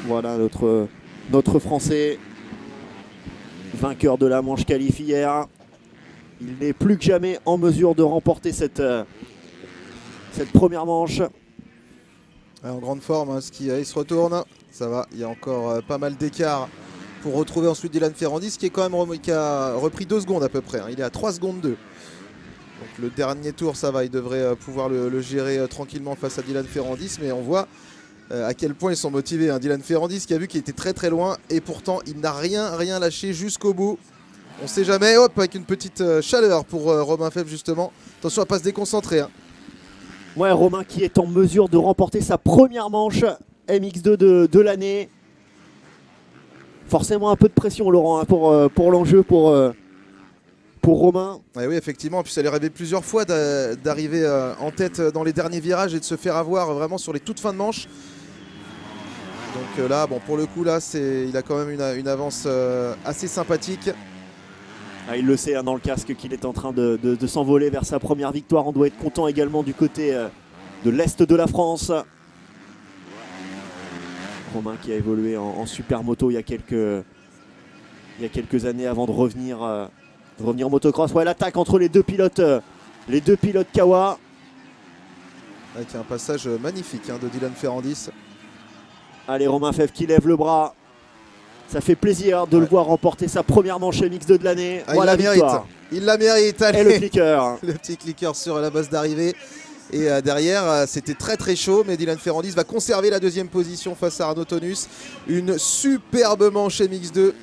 Voilà notre Français, vainqueur de la manche qualif hier. Il n'est plus que jamais en mesure de remporter cette première manche. En grande forme, hein, il se retourne. Ça va, il y a encore pas mal d'écart pour retrouver ensuite Dylan Ferrandis qui a repris 2 secondes à peu près. Hein. Il est à 3 secondes 2. Donc le dernier tour, ça va, il devrait pouvoir le gérer tranquillement face à Dylan Ferrandis. Mais on voit à quel point ils sont motivés. Hein. Dylan Ferrandis qui a vu qu'il était très très loin et pourtant il n'a rien lâché jusqu'au bout. On ne sait jamais, hop, avec une petite chaleur pour Romain Febvre justement. Attention à ne pas se déconcentrer. Hein. Ouais, Romain qui est en mesure de remporter sa première manche MX2 de l'année. Forcément un peu de pression, Laurent, hein, pour l'enjeu, pour Romain. Oui, effectivement. Puis ça lui arrivait plusieurs fois d'arriver en tête dans les derniers virages et de se faire avoir vraiment sur les toutes fins de manche. Donc là, bon, pour le coup, là, il a quand même une avance assez sympathique. Ah, il le sait hein, dans le casque qu'il est en train de s'envoler vers sa première victoire. On doit être content également du côté de l'Est de la France. Romain qui a évolué en supermoto il y a quelques années avant de revenir en motocross. Ouais, l'attaque entre les deux pilotes Kawa. Avec un passage magnifique hein, de Dylan Ferrandis. Allez, Romain Febvre qui lève le bras. Ça fait plaisir de le voir remporter sa première manche MX2 de l'année. Ah, voilà, il la mérite. Allez. Et le clicker. Le petit clicker sur la base d'arrivée. Et derrière, c'était très chaud. Mais Dylan Ferrandis va conserver la 2e position face à Arnaud Tonus. Une superbe manche MX2.